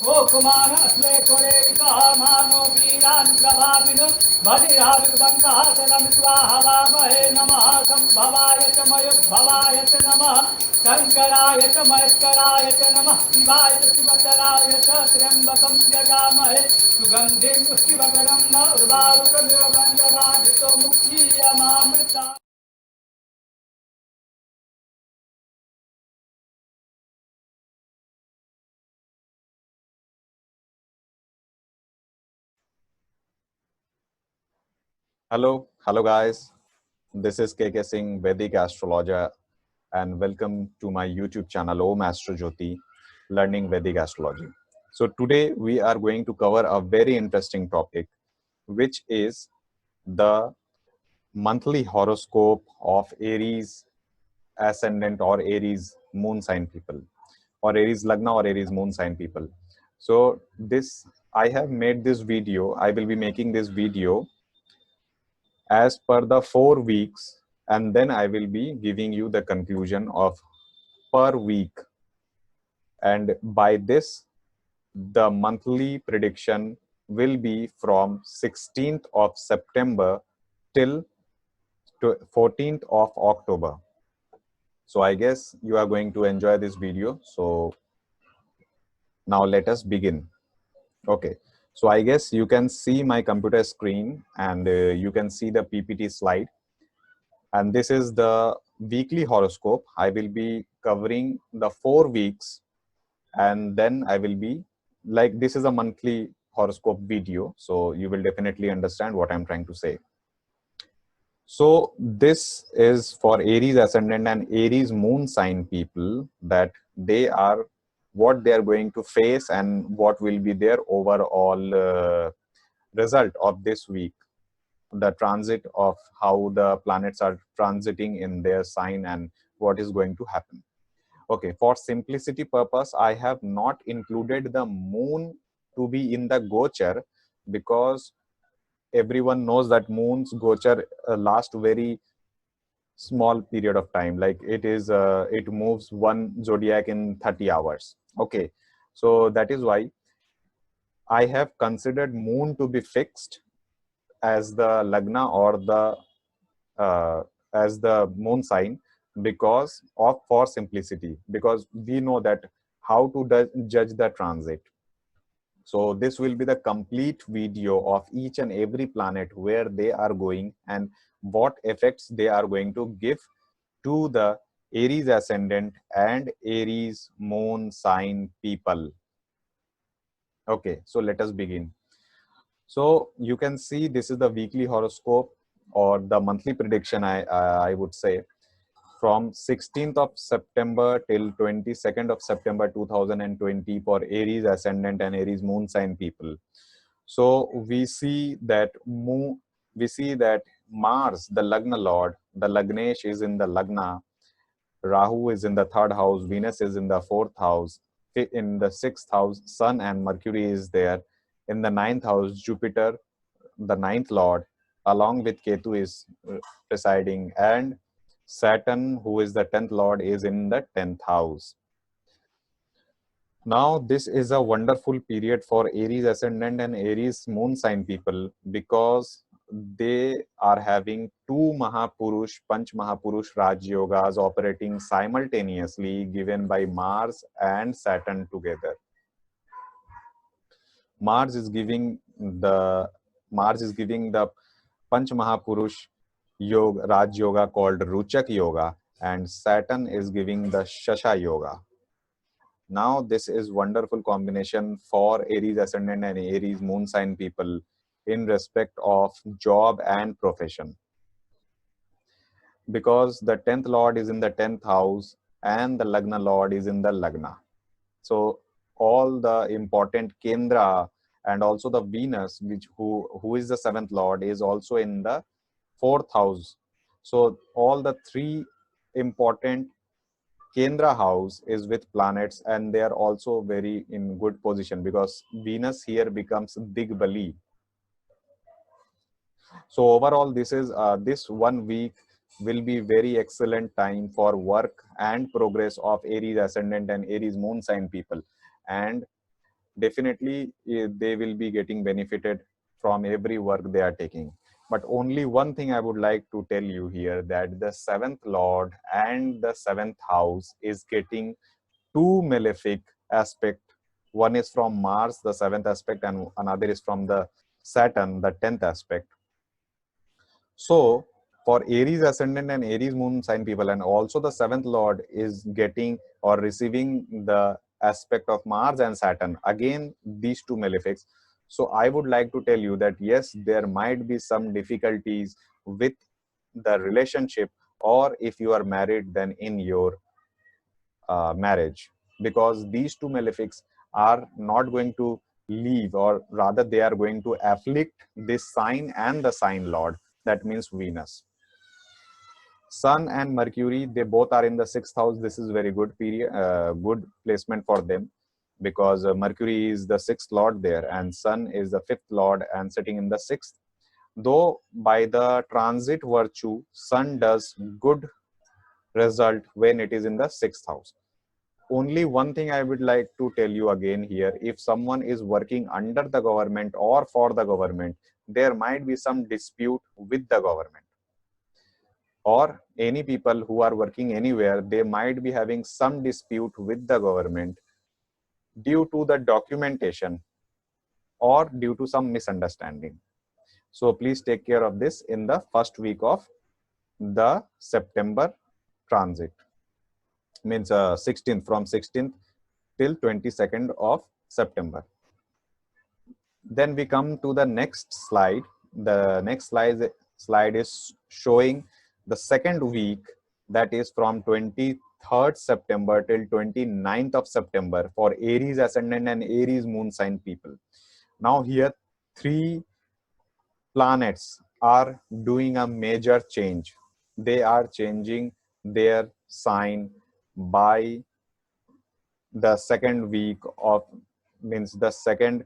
गोकुमार अस्ले कोरे मानो वीरान् प्रभाविनो भजिराविर्वन्तः तनं स्वाहवामहे नमः संभवाय च मयुद्भवाय च नमः शङ्कराय च महेश्वराय च नमः शिवाय च शिवतराय च त्र्यम्बकं यजामहे सुगन्धिं पुष्टिवकरं उर्वारुकमिव वन्दनादितो मुक्तीयमामृता। Hello guys. This is KK Singh, Vedic astrologer, and welcome to my YouTube channel Om Astro Jyoti, Learning Vedic Astrology. So today we are going to cover a very interesting topic, which is the monthly horoscope of Aries ascendant or Aries moon sign people, or Aries Lagna or Aries moon sign people. So I have made this video. I will be making this video as per the 4 weeks, and then I will be giving you the conclusion of per week. And by this, the monthly prediction will be from 16th of September till 14th of October. So I guess you are going to enjoy this video. So now let us begin. Okay. So I guess you can see my computer screen, and you can see the PPT slide. And this is the weekly horoscope. I will be covering the 4 weeks, and then I will be like, this is a monthly horoscope video, so you will definitely understand what I'm trying to say. So this is for Aries ascendant and Aries moon sign people, that what they are going to face and what will be their overall result of this week, the transit of how the planets are transiting in their sign and what is going to happen. Okay, for simplicity purpose, I have not included the moon to be in the Gochar, because everyone knows that moon's Gochar last very small period of time. Like it moves one zodiac in 30 hours. Okay, so that is why I have considered moon to be fixed as the Lagna or as the moon sign, because of for simplicity, because we know that how to judge the transit. So this will be the complete video of each and every planet, where they are going and what effects they are going to give to the Aries ascendant and Aries moon sign people. Okay, so let us begin. So you can see this is the weekly horoscope, or the monthly prediction, I would say, from 16th of September till 22nd of September 2020 for Aries ascendant and Aries moon sign people. So we see that Mars, the Lagna lord, the Lagnesh, is in the Lagna, Rahu is in the 3rd house, Venus is in the 4th house, in the 6th house Sun and Mercury is there, in the 9th house Jupiter, the 9th lord, along with Ketu is presiding, and Saturn, who is the 10th lord, is in the 10th house. Now this is a wonderful period for Aries ascendant and Aries moon sign people, because they are having two Mahapurush, Panch Mahapurush Raj Yogas operating simultaneously, given by Mars and Saturn together. Mars is giving the Panch Mahapurush Yoga, Raj Yoga, called Ruchak Yoga, and Saturn is giving the Shasha Yoga. Now this is wonderful combination for Aries ascendant and Aries moon sign people in respect of job and profession, because the 10th lord is in the 10th house and the Lagna lord is in the Lagna. So all the important Kendra and also the Venus, who is the 7th lord, is also in the 4th house. So all the three important Kendra house is with planets, and they are also very in good position, because Venus here becomes Digbali. So overall, this 1 week will be very excellent time for work and progress of Aries ascendant and Aries moon sign people. And definitely they will be getting benefited from every work they are taking. But only one thing I would like to tell you here, that the seventh lord and the seventh house is getting two malefic aspect. One is from Mars, the seventh aspect, and another is from the Saturn, the 10th aspect. So for Aries ascendant and Aries moon sign people, and also the seventh lord is getting or receiving the aspect of Mars and Saturn, again these two malefics. So I would like to tell you that yes, there might be some difficulties with the relationship, or if you are married, then in your marriage, because these two malefics are not going to leave, or rather they are going to afflict this sign and the sign lord, that means Venus. Sun and Mercury, they both are in the sixth house. This is very good period, good placement for them, because Mercury is the sixth lord there, and Sun is the fifth lord and sitting in the sixth. Though by the transit virtue, Sun does good result when it is in the sixth house. Only one thing I would like to tell you again here, if someone is working under the government or for the government, there might be some dispute with the government, or any people who are working anywhere, they might be having some dispute with the government due to the documentation or due to some misunderstanding. So please take care of this in the first week of the September transit, means 16th, from 16th till 22nd of September. Then we come to the next slide. The next slide is showing the second week, that is from 23rd September till 29th of September for Aries ascendant and Aries moon sign people. Now here three planets are doing a major change. They are changing their sign by the second week of, means the second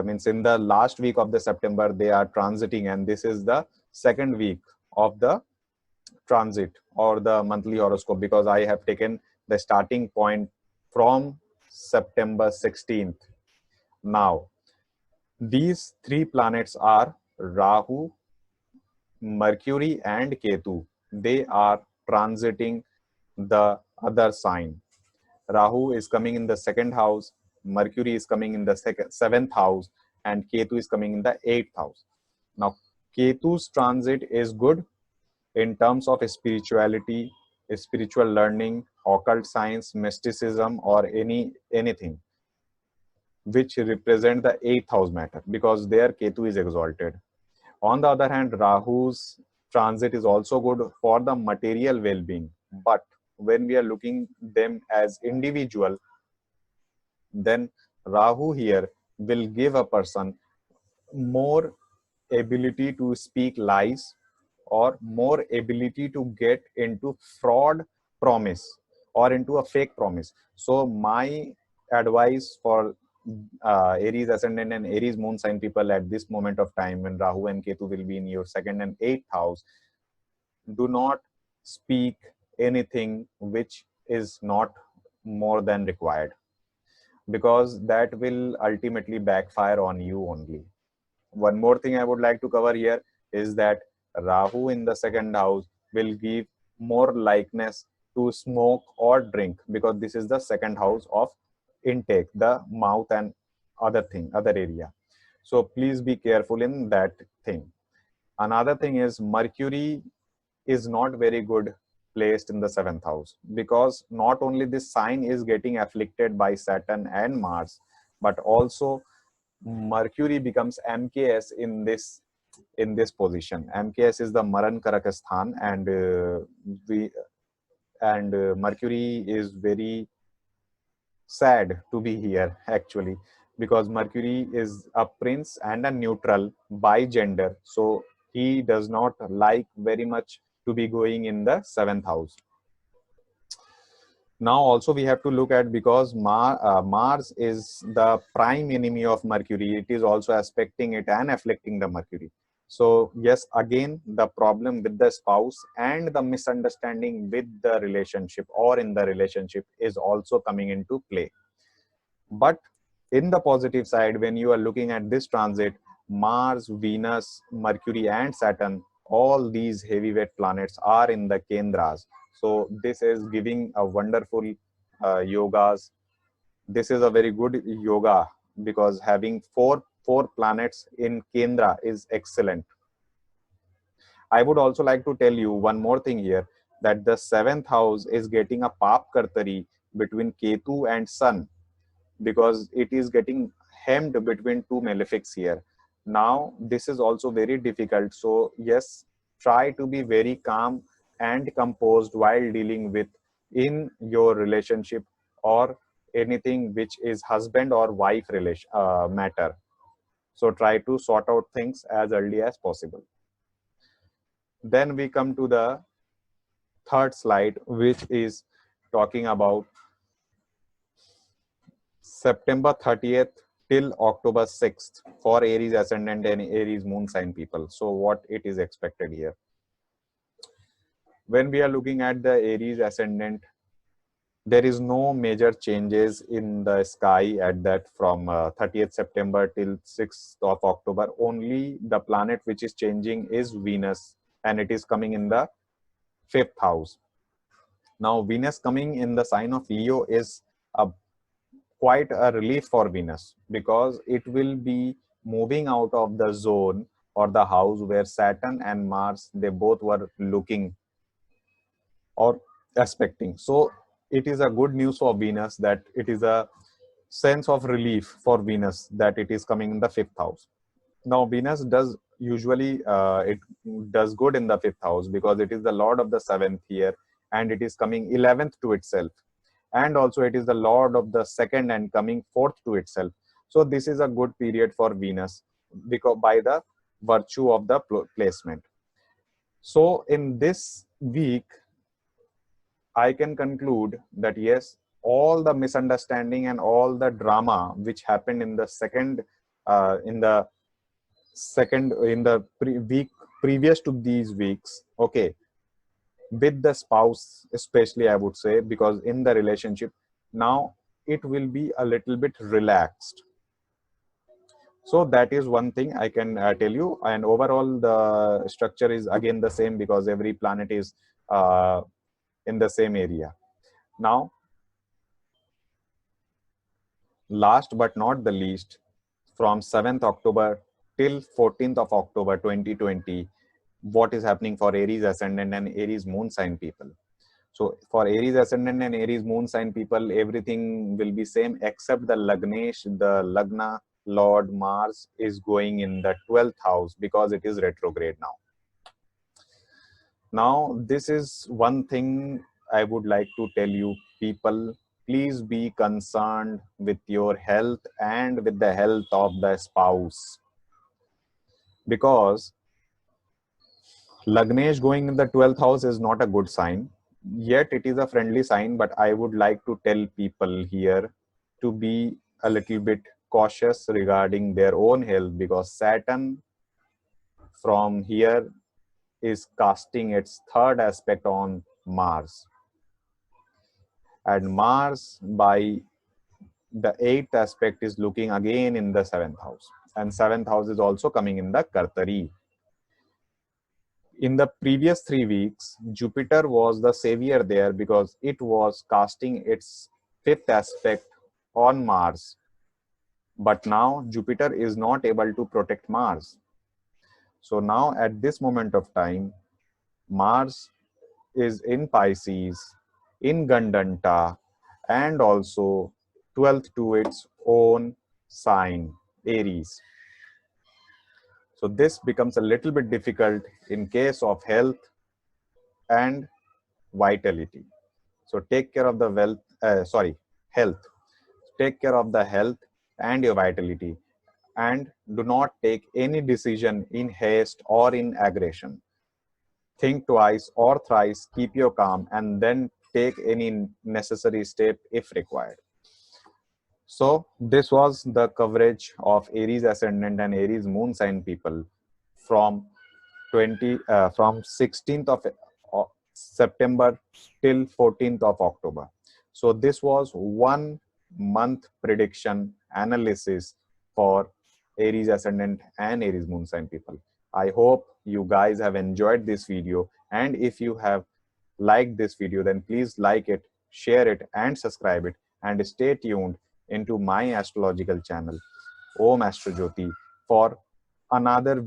means in the last week of the September they are transiting, and this is the second week of the transit or the monthly horoscope, because I have taken the starting point from September 16th. Now these three planets are Rahu, Mercury and Ketu. They are transiting the other sign. Rahu is coming in the second house, Mercury is coming in the seventh house, and Ketu is coming in the eighth house. Now, Ketu's transit is good in terms of spirituality, spiritual learning, occult science, mysticism, or anything which represent the eighth house matter, because there Ketu is exalted. On the other hand, Rahu's transit is also good for the material well-being, but when we are looking them as individual, then Rahu here will give a person more ability to speak lies, or more ability to get into fraud promise or into a fake promise. So my advice for Aries ascendant and Aries moon sign people at this moment of time, when Rahu and Ketu will be in your second and eighth house, do not speak anything which is not more than required, because that will ultimately backfire on you only. One more thing I would like to cover here is that Rahu in the second house will give more likeness to smoke or drink, because this is the second house of intake, the mouth and other area. So please be careful in that thing. Another thing is Mercury is not very good placed in the seventh house, because not only this sign is getting afflicted by Saturn and Mars, but also Mercury becomes MKS in this position. MKS is the Maran Karakasthan, and Mercury is very sad to be here actually, because Mercury is a prince and a neutral by gender, so he does not like very much to be going in the seventh house. Now also we have to look at, because Mars is the prime enemy of Mercury, it is also aspecting it and afflicting the Mercury. So yes, again the problem with the spouse and the misunderstanding with the relationship or in the relationship is also coming into play. But in the positive side, when you are looking at this transit, Mars, Venus, Mercury, and Saturn, all these heavyweight planets are in the Kendras. So this is giving a wonderful yogas. This is a very good yoga because having four planets in Kendra is excellent. I would also like to tell you one more thing here, that the seventh house is getting a Pap Kartari between Ketu and Sun, because it is getting hemmed between two malefics here. Now, this is also very difficult. So, yes, try to be very calm and composed while dealing with in your relationship or anything which is husband or wife relation matter. So, try to sort out things as early as possible. Then we come to the third slide, which is talking about September 30th till October 6th for Aries ascendant and Aries moon sign people. So what it is expected here. When we are looking at the Aries ascendant, there is no major changes in the sky at that from 30th September till 6th of October. Only the planet which is changing is Venus, and it is coming in the 5th house. Now Venus coming in the sign of Leo is a quite a relief for Venus, because it will be moving out of the zone or the house where Saturn and Mars, they both were looking or aspecting. So it is a good news for Venus, that it is a sense of relief for Venus that it is coming in the 5th house. Now Venus does usually it does good in the 5th house because it is the lord of the 7th here, and it is coming 11th to itself, and also it is the lord of the 2nd and coming 4th to itself. So this is a good period for Venus because by the virtue of the placement. So in this week, I can conclude that yes, all the misunderstanding and all the drama which happened in the week previous to these weeks, okay, with the spouse especially, I would say, because in the relationship now it will be a little bit relaxed. So that is one thing I can tell you. And overall the structure is again the same because every planet is in the same area. Now, last but not the least, from 7th October till 14th of October 2020, what is happening for Aries ascendant and Aries moon sign people. So for Aries ascendant and Aries moon sign people, everything will be same except the Lagnesh, the Lagna Lord Mars is going in the 12th house because it is retrograde now. Now, this is one thing I would like to tell you people, please be concerned with your health and with the health of the spouse. Because Lagnesh going in the 12th house is not a good sign. Yet it is a friendly sign, but I would like to tell people here to be a little bit cautious regarding their own health, because Saturn from here is casting its third aspect on Mars. And Mars by the 8th aspect is looking again in the 7th house. And 7th house is also coming in the Kartari. In the previous 3 weeks, Jupiter was the savior there because it was casting its 5th aspect on Mars. But now Jupiter is not able to protect Mars. So now at this moment of time, Mars is in Pisces, in Gandanta, and also 12th to its own sign, Aries. So this becomes a little bit difficult in case of health and vitality. So take care of the health. Take care of the health and your vitality, and do not take any decision in haste or in aggression. Think twice or thrice, keep your calm, and then take any necessary step if required. So this was the coverage of Aries ascendant and Aries moon sign people from 16th of September till 14th of October. So this was one month prediction analysis for Aries ascendant and Aries moon sign people. I hope you guys have enjoyed this video, and if you have liked this video, then please like it, share it, and subscribe it, and stay tuned into my astrological channel Om Astro Jyoti for another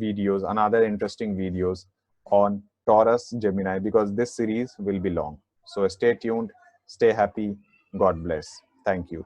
interesting videos on Taurus Gemini, because this series will be long. So stay tuned, stay happy, God bless. Thank you.